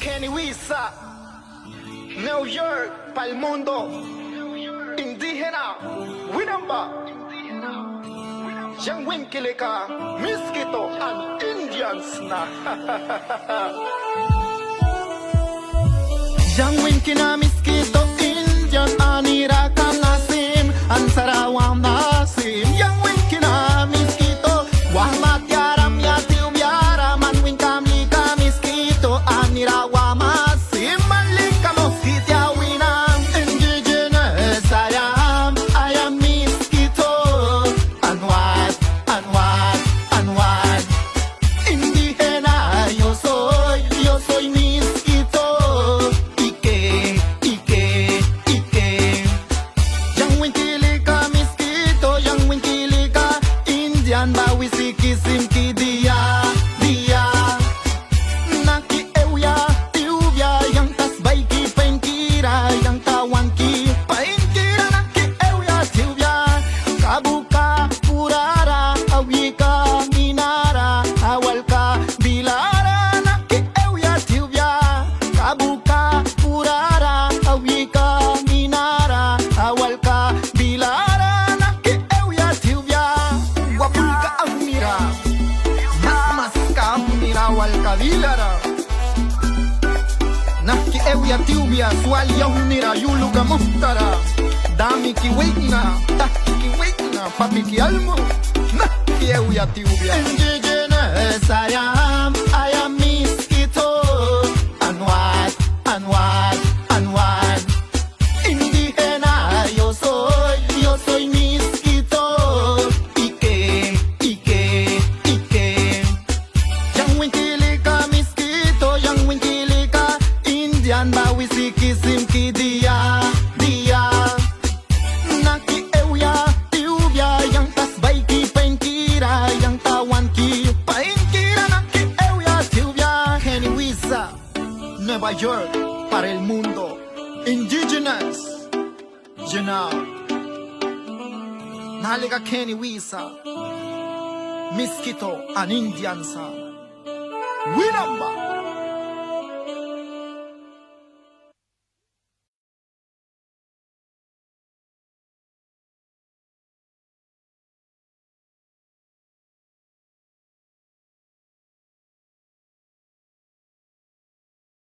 Kenny Wisa, New York, pa'l mundo, indígena, Winamba, Yang Winkilika, Miskitu and Indians na. Yang Winkina, Miskitu, Indian, Anira, Kanasim, Ansarawam Nasim, Yang Winkina, Miskitu, Wahmat Yaram Yatiu Yaram, and Winkam Lika, Miskitu, Anira Wamasim, Malika Moskitia Winam, indigenous I am Miskitu, and what, indígena, yo soy Miskitu. Bawi siki simki dia Naki euya tiubya yang tas baiki painkira yang kawanki painkira naki euya tiubya kabuka purara awika minara awalka bilara naki euya tiubya kabuka purara awika minara awalka bilara wal kabilara naki euya tiubia swal yaunira yuluga muhtara dami ki witna papi ki almo naki euya tiubia indigenous I am Miskitu and what indígena yo soy Miskitu Indian bawi siki simki dia Naki euya tiubya yang tas baiki painkira yang tawanki painkira naki euya tiubya Kenny Wisa, Nueva York para el mundo indigenous you know Naliga Kenny Wisa Miskitu an Indian son Winamba